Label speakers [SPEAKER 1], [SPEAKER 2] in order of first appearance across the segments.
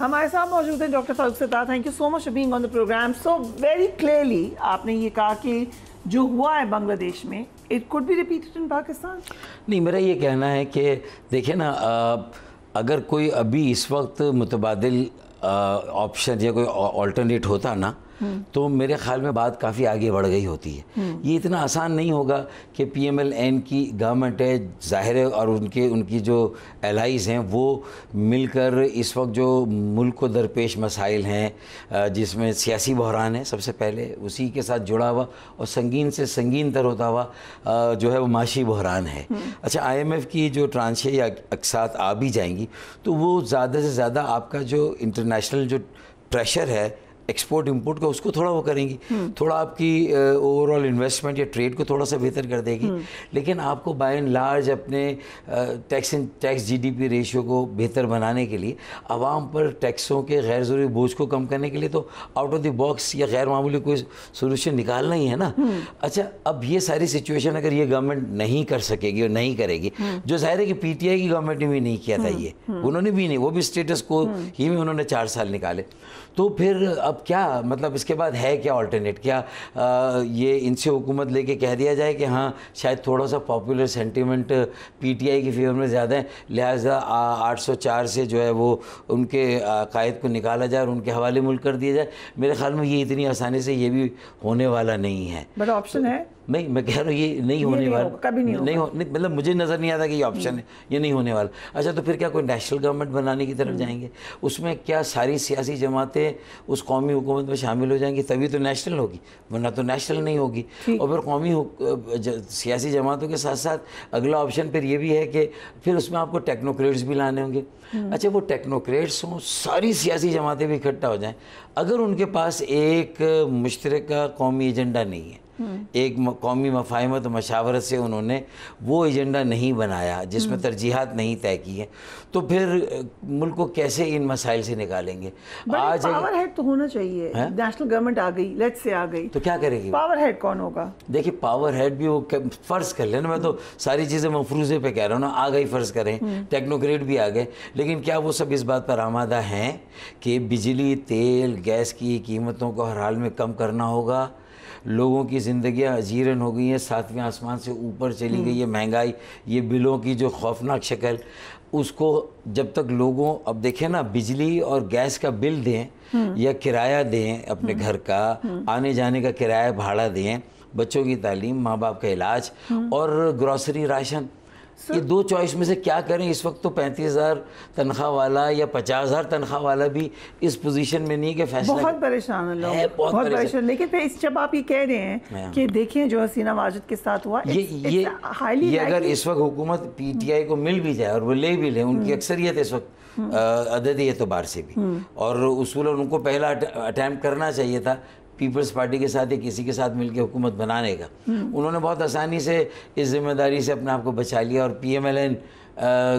[SPEAKER 1] ہمارے ساتھ موجود ہیں doctor Farooq Sattar. Thank you so much for being on the programme. So very clearly آپ نے یہ کہا کہ جو ہوا ہے بنگلہ دیش میں it could be repeated in Pakistan.
[SPEAKER 2] نہیں، میرا یہ کہنا ہے کہ دیکھیں نا، اگر کوئی ابھی اس وقت متبادل آپشن یا کوئی آلٹرنیٹ ہوتا نا تو میرے خیال میں بات کافی آگے بڑھ گئی ہوتی ہے. یہ اتنا آسان نہیں ہوگا کہ پی ایم ایل این کی گورنمنٹ ہے ظاہر ہے، اور ان کی جو الائیز ہیں وہ مل کر اس وقت جو ملک کو درپیش مسائل ہیں، جس میں سیاسی بحران ہے سب سے پہلے، اسی کے ساتھ جڑا ہوا اور سنگین سے سنگین تر ہوتا ہوا جو ہے وہ معاشی بحران ہے. اچھا، آئی ایم ایف کی جو ٹرانشیں یا اقساط آ بھی جائیں گی تو وہ زیادہ سے زیادہ آپ کا جو انٹرنیشنل جو پریشر ہے ایکسپورٹ امپورٹ کا، اس کو تھوڑا وہ کریں گی، تھوڑا آپ کی اوور آل انویسٹمنٹ یا ٹریڈ کو تھوڑا سا بہتر کر دے گی. لیکن آپ کو بائی اینڈ لارج اپنے tax G D P ratio کو بہتر بنانے کے لیے، عوام پر ٹیکسوں کے غیر ضروری بوجھ کو کم کرنے کے لیے تو آؤٹ آف دی باکس یا غیر معمولی کوئی سولوشن نکالنا ہی ہے نا. اچھا، اب یہ ساری سچویشن اگر یہ گورنمنٹ نہیں کر سکے گی اور نہیں کرے گی، جو ظاہر ہے کہ پی ٹی آئی کی گورنمنٹ نے بھی نہیں کیا تھا، یہ انہوں نے بھی نہیں، وہ بھی اسٹیٹس کو ہی میں انہوں نے 4 سال نکالے. تو پھر اب کیا مطلب اس کے بعد ہے کیا آلٹرنیٹ؟ کیا یہ ان سے حکومت لے کے کہہ دیا جائے کہ ہاں شاید تھوڑا سا popular sentiment P T I کی فیور میں زیادہ ہے، لہٰذا 804 سے جو ہے وہ ان کے قائد کو نکالا جائے اور ان کے حوالے ملک کر دیا جائے؟ میرے خیال میں یہ اتنی آسانی سے یہ بھی ہونے والا نہیں ہے.
[SPEAKER 1] بڑا آپشن ہے.
[SPEAKER 2] نہیں، میں کہہ رہا ہوں یہ نہیں ہونے والا،
[SPEAKER 1] کبھی نہیں،
[SPEAKER 2] مطلب مجھے نظر نہیں آتا کہ یہ آپشن ہے، یہ نہیں ہونے والا. اچھا، تو پھر کیا کوئی نیشنل گورنمنٹ بنانے کی طرف جائیں گے؟ اس میں کیا ساری سیاسی جماعتیں اس قومی حکومت میں شامل ہو جائیں گی؟ تبھی تو نیشنل ہوگی، ورنہ تو نیشنل نہیں ہوگی. اور پھر قومی سیاسی جماعتوں کے ساتھ ساتھ اگلا آپشن پھر یہ بھی ہے کہ پھر اس میں آپ کو ٹیکنوکریٹس بھی لانے ہوں گے. اچھا، وہ ٹیکنوکریٹس ہوں، ساری سیاسی جماعتیں بھی اکٹھا ہو جائیں، اگر ان کے پاس ایک مشترکہ قومی ایجنڈا نہیں ہے، ایک قومی مفاہمت و مشاورت سے انہوں نے وہ ایجنڈا نہیں بنایا جس میں ترجیحات نہیں طے کی ہیں، تو پھر ملک کو کیسے ان مسائل سے نکالیں گے؟
[SPEAKER 1] آج پاور ہیڈ تو ہونا چاہیے. نیشنل گورنمنٹ آ گئی، لیٹ سے آ گئی،
[SPEAKER 2] تو کیا کرے گی؟
[SPEAKER 1] پاور ہیڈ کون ہوگا؟
[SPEAKER 2] دیکھیے، پاور ہیڈ بھی وہ فرض کر لینا، میں تو ساری چیزیں مفروضے پہ کہہ رہا ہوں نا، آ گئی فرض کریں، ٹیکنوکریٹ بھی آ گئے، لیکن کیا وہ سب اس بات پر آمادہ ہیں کہ بجلی، تیل، گیس کی قیمتوں کو ہر حال میں کم کرنا ہوگا؟ لوگوں کی زندگیاں اجیرن ہو گئی ہیں، 7ویں آسمان سے اوپر چلی گئی ہے مہنگائی، یہ بلوں کی جو خوفناک شکل، اس کو جب تک لوگوں، اب دیکھیں نا، بجلی اور گیس کا بل دیں یا کرایہ دیں اپنے گھر کا، آنے جانے کا کرایہ بھاڑا دیں، بچوں کی تعلیم، ماں باپ کا علاج اور گروسری راشن، یہ 2 چوائس میں سے کیا کریں؟ اس وقت تو 35,000 تنخواہ والا یا 50,000 تنخواہ والا بھی اس پوزیشن میں نہیں کہ فیصلہ،
[SPEAKER 1] بہت پریشان ہیں لوگ، بہت پریشان. لیکن پھر جب آپ یہ کہہ رہے ہیں کہ دیکھیں جو حسینہ واجد کے ساتھ ہوا،
[SPEAKER 2] یہ اگر اس وقت حکومت پی ٹی آئی کو مل بھی جائے اور وہ لے بھی لیں، ان کی اکثریت اس وقت عددی اعتبار سے بھی، اور اصولاً ان کو پہلا اٹیمپٹ کرنا چاہیے تھا پیپلز پارٹی کے ساتھ یا کسی کے ساتھ مل کے حکومت بنانے کا. انہوں نے بہت آسانی سے اس ذمہ داری سے اپنے آپ کو بچا لیا، اور پی ایم ایل این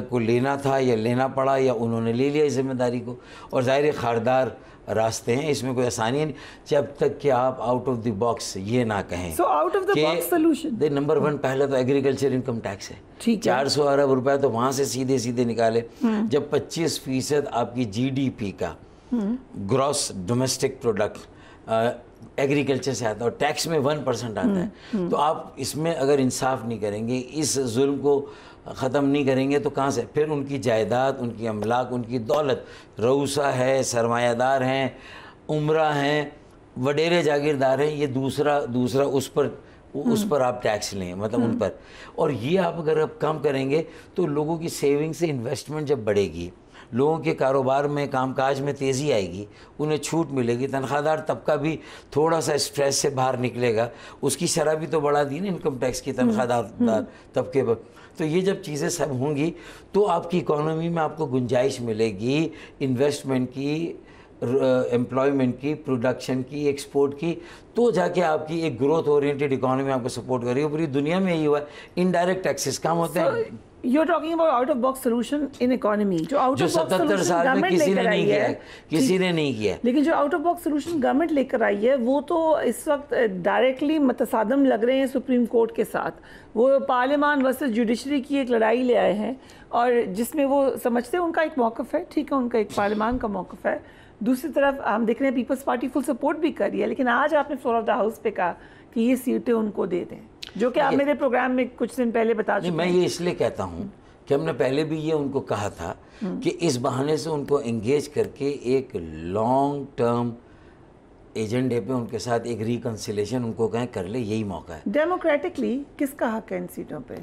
[SPEAKER 2] کو لینا تھا یا لینا پڑا یا انہوں نے لے لیا اس ذمہ داری کو. اور ظاہر خاردار راستے ہیں، اس میں کوئی آسانی نہیں جب تک کہ آپ آؤٹ آف دی باکس یہ نہ کہیں.
[SPEAKER 1] So out of the box solution
[SPEAKER 2] number 1 پہلا تو ایگریکلچر انکم ٹیکس ہے، 400 ارب روپے تو وہاں سے سیدھے نکالے. جب 25% آپ کی جی ڈی پی کا گراس ڈومیسٹک پروڈکٹ ایگریکلچر سے آتا ہے اور ٹیکس میں 1% آتا ہے، تو آپ اس میں اگر انصاف نہیں کریں گے، اس ظلم کو ختم نہیں کریں گے، تو کہاں سے پھر ان کی جائیداد، ان کی املاک، ان کی دولت، رؤسا ہے، سرمایہ دار ہیں، عمرہ ہیں، وڈیرے جاگیردار ہیں، یہ دوسرا اس پر آپ ٹیکس لیں، مطلب ان پر. اور یہ آپ اگر کم کریں گے تو لوگوں کی سیونگ سے انویسٹمنٹ جب بڑھے گی، لوگوں کے کاروبار میں، کام کاج میں تیزی آئے گی، انہیں چھوٹ ملے گی، تنخواہ دار طبقہ بھی تھوڑا سا اسٹریس سے باہر نکلے گا، اس کی شرح بھی تو بڑھا دی نا انکم ٹیکس کی تنخواہ دار طبقے پر. تو یہ جب چیزیں سب ہوں گی تو آپ کی اکانومی میں آپ کو گنجائش ملے گی انویسٹمنٹ کی، امپلائمنٹ کی، پروڈکشن کی، ایکسپورٹ کی، تو جا کے آپ کی ایک گروتھ اورینٹیڈ اکانومی آپ کو سپورٹ کر رہی ہے. پوری دنیا میں یہی ہوا ہے، انڈائریکٹ ٹیکسز کم ہوتے ہیں.
[SPEAKER 1] You're talking about out of box solution in economy. جو out of box
[SPEAKER 2] 77 سال میں کسی نے نہیں کیا ہے, کسی نے نہیں کیا.
[SPEAKER 1] لیکن جو out of box solution government لے کر آئی ہے وہ تو اس وقت ڈائریکٹلی متصادم لگ رہے ہیں سپریم کورٹ کے ساتھ. وہ پارلیمان ورسز جوڈیشری کی ایک لڑائی لے آئے ہیں, اور جس میں وہ سمجھتے ہیں ان کا ایک موقف ہے, ٹھیک ہے, ان کا ایک پارلیمان کا موقف ہے. دوسری طرف ہم دیکھ رہے ہیں پیپلز پارٹی فل سپورٹ بھی کر رہی ہے, لیکن آج آپ نے فلور آف دا ہاؤس پہ کہا کہ یہ سیٹیں ان کو دے دیں, جو کہ آپ میرے پروگرام میں کچھ دن پہلے بتا چکے ہیں.
[SPEAKER 2] میں یہ اس لیے کہتا ہوں کہ ہم نے پہلے بھی یہ ان کو کہا تھا کہ اس بہانے سے ان کو انگیج کر کے ایک لانگ ٹرم ایجنڈے پہ ان کے ساتھ ایک ریکنسیلیشن ان کو کہیں کر لے, یہی موقع ہے.
[SPEAKER 1] ڈیموکریٹکلی کس کا حق ہے ان سیٹوں پہ؟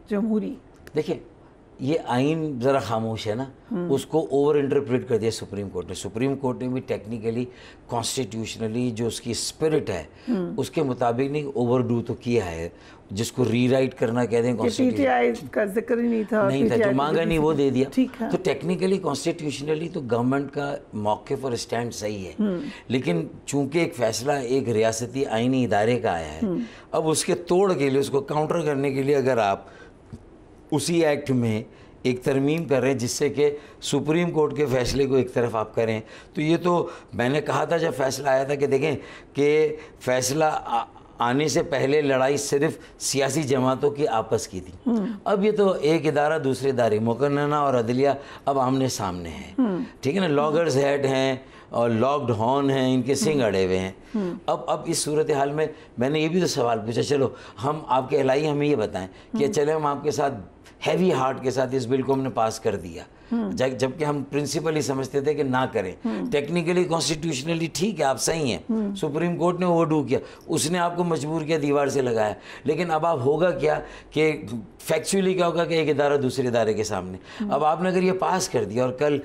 [SPEAKER 1] جمہوری.
[SPEAKER 2] دیکھیں یہ آئین ذرا خاموش ہے نا, اس کو اوور انٹرپریٹ کر دیا سپریم کورٹ نے. سپریم کورٹ نے بھی ٹیکنیکلی کانسٹیٹیوشنلی جو اس کی اسپرٹ ہے اس کے مطابق نہیں, اوور ڈو تو کیا ہے, جس کو ری رائٹ کرنا کہتے ہیں
[SPEAKER 1] کانسٹیٹیوشن کا ذکر ہی نہیں تھا,
[SPEAKER 2] جو مانگا نہیں وہ دے دیا. تو ٹیکنیکلی کانسٹیٹیوشنلی تو گورنمنٹ کا موقف اور اسٹینڈ صحیح ہے, لیکن چونکہ ایک فیصلہ ایک ریاستی آئینی ادارے کا آیا ہے, اب اس کے توڑ کے لیے, اس کو کاؤنٹر کرنے کے لیے اگر آپ اسی ایکٹ میں ایک ترمیم کر رہے ہیں جس سے کہ سپریم کورٹ کے فیصلے کو ایک طرف آپ کریں, تو یہ تو میں نے کہا تھا جب فیصلہ آیا تھا کہ دیکھیں کہ فیصلہ آنے سے پہلے لڑائی صرف سیاسی جماعتوں کی آپس کی تھی. اب یہ تو ایک ادارہ دوسرے ادارے, مقننہ اور عدلیہ اب آمنے سامنے ہیں, ٹھیک ہے نا. لاگرز ہیڈ ہیں اور لاکڈ ہارن ہیں, ان کے سنگ اڑے ہوئے ہیں. اب اس صورتحال میں نے یہ بھی تو سوال پوچھا, چلو ہم آپ کے الہی ہمیں یہ بتائیں کہ چلے ہم آپ کے ساتھ ہیوی ہارٹ کے ساتھ اس بل کو ہم نے پاس کر دیا, جبکہ ہم پرنسپل ہی سمجھتے تھے کہ نہ کریں. ٹیکنیکلی کانسٹیٹیوشنلی ٹھیک ہے, آپ صحیح ہیں, سپریم کورٹ نے اوور ڈو کیا, اس نے آپ کو مجبور کیا, دیوار سے لگایا, لیکن اب آپ ہوگا کیا کہ فیکچولی کیا ہوگا کہ ایک ادارہ دوسرے ادارے کے سامنے. اب آپ نے اگر یہ پاس کر دیا اور کل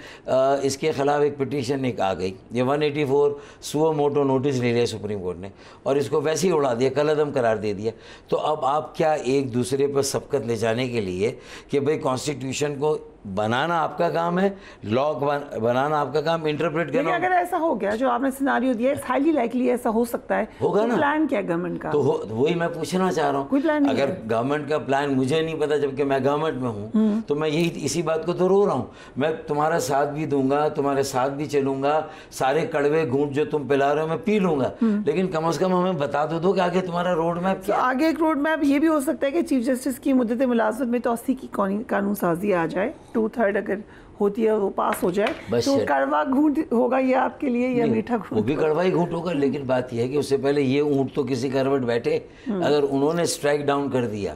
[SPEAKER 2] اس کے خلاف ایک پٹیشن ایک آ گئی, یہ 184 سو موٹو نوٹس لے لیا سپریم کورٹ نے اور اس کو ویسے ہی اڑا دیا, کل عدم قرار دے دیا, تو اب آپ کیا ایک دوسرے پر سبقت لے جانے کے لیے کہ بھئی کانسٹیٹیوشن کو بنانا آپ کا کام ہے, لا بنانا آپ کا کام, انٹرپریٹ کرنا.
[SPEAKER 1] اگر ایسا ہو گیا جو آپ نے سیناریو دیا, اٹس ہائیلی لائکلی ایسا ہو سکتا ہے,
[SPEAKER 2] ہوگا نا.
[SPEAKER 1] پلان کیا گورنمنٹ کا؟
[SPEAKER 2] تو وہی میں پوچھنا چاہ رہا ہوں, اگر گورنمنٹ کا پلان مجھے نہیں پتا جبکہ میں گورنمنٹ میں ہوں, تو میں اسی بات کو تو رو رہا ہوں. میں تمہارا ساتھ بھی دوں گا, تمہارے ساتھ بھی چلوں گا, سارے کڑوے گھونٹ جو تم پلا رہے ہو میں پی لوں گا, لیکن کم از کم ہمیں بتا تو دو کہ آگے تمہارا روڈ میپ کیا.
[SPEAKER 1] آگے ایک روڈ میپ یہ بھی ہو سکتا ہے کہ چیف جسٹس کی مدت ملازمت میں توسیع کی قانون سازی آ جائے, 2/3 اگر ہوتی ہے وہ پاس ہو جائے, تو کڑوا گھونٹ ہوگا یہ آپ کے لیے یا میٹھا گھونٹ؟
[SPEAKER 2] وہ بھی کڑوا ہی گھونٹ ہوگا, لیکن بات یہ ہے کہ اس سے پہلے یہ اونٹ تو کسی کروٹ بیٹھے, اگر انہوں نے اسٹرائک ڈاؤن کر دیا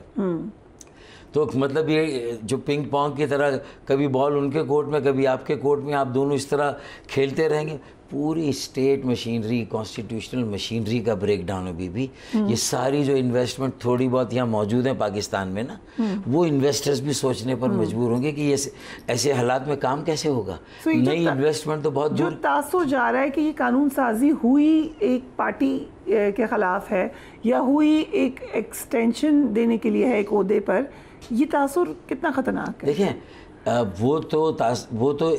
[SPEAKER 2] تو مطلب یہ جو پنگ پونگ کی طرح کبھی بال ان کے کورٹ میں کبھی آپ کے کورٹ میں, آپ دونوں اس طرح کھیلتے رہیں گے. پوری اسٹیٹ مشینری, کانسٹیٹیوشنل مشینری کا بریک ڈاؤن ہے بھی. یہ ساری جو انویسٹمنٹ تھوڑی بہت یہاں موجود ہیں پاکستان میں نا, وہ انویسٹرز بھی سوچنے پر مجبور ہوں گے کہ یہ ایسے حالات میں کام کیسے ہوگا. نئی انویسٹمنٹ تو بہت
[SPEAKER 1] جو تاثر جا رہا ہے کہ یہ قانون سازی ہوئی ایک پارٹی کے خلاف ہے یا ہوئی ایک ایکسٹینشن دینے کے لیے ہے ایک عہدے پر, یہ تاثر کتنا خطرناک ہے؟
[SPEAKER 2] دیکھیں وہ تو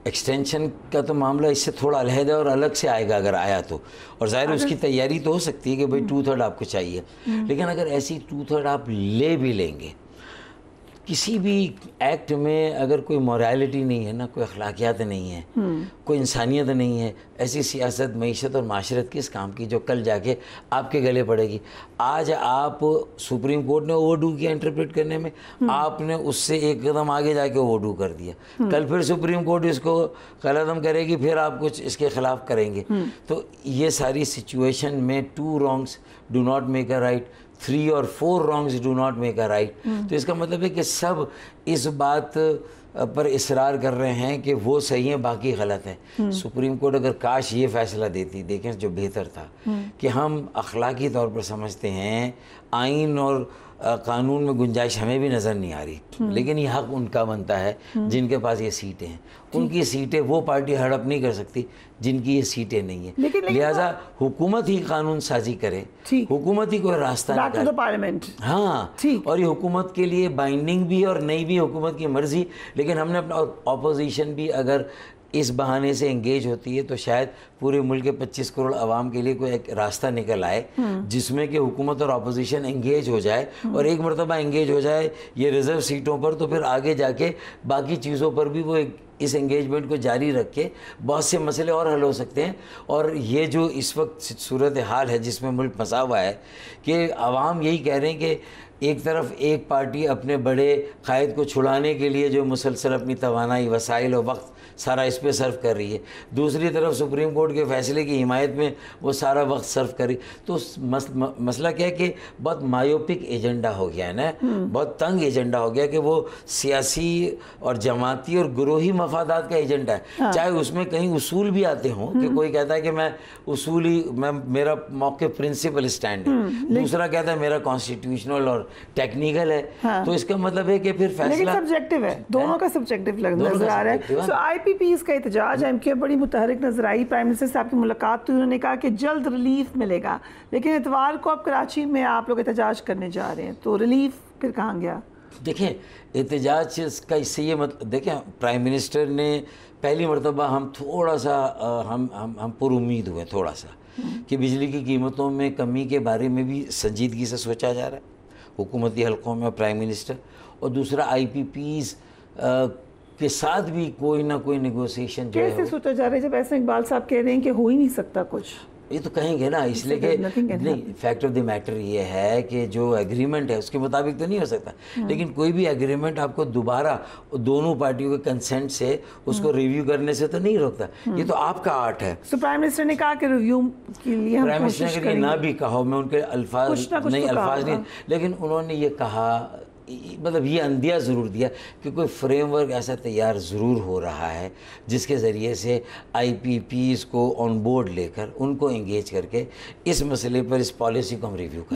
[SPEAKER 2] ایکسٹینشن کا تو معاملہ اس سے تھوڑا علیحدہ اور الگ سے آئے گا اگر آیا تو, اور ظاہر اس کی تیاری تو ہو سکتی ہے کہ بھئی 2/3 آپ کو چاہیے, لیکن اگر ایسی 2/3 آپ لے بھی لیں گے, کسی بھی ایکٹ میں اگر کوئی مورالٹی نہیں ہے نا, کوئی اخلاقیات نہیں ہے, کوئی انسانیت نہیں ہے, ایسی سیاست, معیشت اور معاشرت کس کام کی جو کل جا کے آپ کے گلے پڑے گی. آج آپ سپریم کورٹ نے اوور ڈو کیا انٹرپریٹ کرنے میں, آپ نے اس سے ایک قدم آگے جا کے اوور ڈو کر دیا, کل پھر سپریم کورٹ اس کو قلع عدم کرے گی, پھر آپ کچھ اس کے خلاف کریں گے. تو یہ ساری سچویشن میں 2 wrongs do not make a right, 3 or 4 wrongs do not make a right. تو اس کا مطلب ہے کہ سب اس بات پر اصرار کر رہے ہیں کہ وہ صحیح ہیں باقی غلط ہیں. سپریم کورٹ اگر کاش یہ فیصلہ دیتی, دیکھیں جو بہتر تھا کہ ہم اخلاقی طور پر سمجھتے ہیں, آئین اور قانون میں گنجائش ہمیں بھی نظر نہیں آ رہی, لیکن یہ حق ان کا بنتا ہے جن کے پاس یہ سیٹیں ہیں. ان کی سیٹیں وہ پارٹی ہڑپ نہیں کر سکتی جن کی یہ سیٹیں نہیں ہیں, لہٰذا حکومت ہی قانون سازی کرے, حکومت ہی کوئی راستہ نکالے. ہاں, اور یہ حکومت کے لیے بائنڈنگ بھی اور نہیں بھی حکومت کی مرضی, لیکن ہم نے اپنا اپوزیشن بھی اگر اس بہانے سے انگیج ہوتی ہے تو شاید پورے ملک کے 25 کروڑ عوام کے لیے کوئی ایک راستہ نکل آئے جس میں کہ حکومت اور اپوزیشن انگیج ہو جائے، اور ایک مرتبہ انگیج ہو جائے یہ ریزرو سیٹوں پر تو پھر آگے جا کے باقی چیزوں پر بھی وہ اس انگیجمنٹ کو جاری رکھ کے بہت سے مسئلے اور حل ہو سکتے ہیں۔ اور یہ جو اس وقت صورتحال ہے جس میں ملک پھنسا ہوا ہے کہ عوام یہی کہہ رہے ہیں کہ ایک طرف ایک پارٹی اپنے بڑے قائد کو چھڑانے کے لیے جو مسلسل اپنی توانائی، وسائل اور وقت سارا اس پہ صرف کر رہی ہے، دوسری طرف سپریم کورٹ کے فیصلے کی حمایت میں وہ سارا وقت صرف کر رہی، تو مسئلہ کیا ہے کہ بہت مایوپک ایجنڈا ہو گیا ہے نا، بہت تنگ ایجنڈا ہو گیا کہ وہ سیاسی اور جماعتی اور گروہی مفادات کا ایجنڈا ہے، چاہے اس میں کہیں اصول بھی آتے ہوں کہ کوئی کہتا ہے کہ میں اصولی میرا موقف پرنسپل اسٹینڈ ہے، دوسرا کہتا ہے میرا کانسٹیٹیوشنل اور ٹیکنیکل ہے، تو اس کا مطلب ہے کہ پھر فیصلہ
[SPEAKER 1] سبجیکٹو ہے، دونوں کا سبجیکٹو نظر آ رہا ہے۔ سو آئی پی پیز کا احتجاج ایم کیو بڑی متحرک نظر آئی، پرائم منسٹر سے آپ کی ملاقات تو انہوں نے کہا کہ جلد ریلیف ملے گا، لیکن اتوار کو اب کراچی میں آپ لوگ احتجاج کرنے جا رہے ہیں، تو ریلیف پھر کہاں گیا؟
[SPEAKER 2] دیکھیں احتجاج کا اس سے یہ دیکھیں پرائم منسٹر نے پہلی مرتبہ ہم تھوڑا سا ہم پر امید ہوئے تھوڑا سا کہ بجلی کی قیمتوں میں کمی کے بارے میں بھی سنجیدگی سے سوچا جا رہا ہے حکومتی حلقوں میں پرائم منسٹر، اور دوسرا آئی پی پیز کے ساتھ بھی کوئی نہ کوئی نیگوسیشن جو ہے
[SPEAKER 1] کیسے سوچا جا رہا ہے جب ایسے اقبال صاحب کہہ رہے ہیں کہ ہو ہی نہیں سکتا کچھ؟
[SPEAKER 2] یہ تو کہیں گے نا، اس لیے کہ نہیں، فیکٹ آف دی میٹر یہ ہے کہ جو ایگریمنٹ ہے اس کے مطابق تو نہیں ہو سکتا، لیکن کوئی بھی ایگریمنٹ آپ کو دوبارہ دونوں پارٹیوں کے کنسنٹ سے اس کو ریویو کرنے سے تو نہیں روکتا، یہ تو آپ کا آرٹ ہے۔
[SPEAKER 1] سو پرائم منسٹر نے کہا کہ ریویو کے لیے ہم
[SPEAKER 2] پرائم منسٹر نے اگر یہ نہ بھی کہا، میں ان کے الفاظ نہیں، لیکن انہوں نے یہ کہا، مطلب یہ اندیا ضرور دیا کہ کوئی فریم ورک ایسا تیار ضرور ہو رہا ہے جس کے ذریعے سے آئی پی پیز کو آن بورڈ لے کر ان کو انگیج کر کے اس مسئلے پر اس پالیسی کو ہم ریویو کریں۔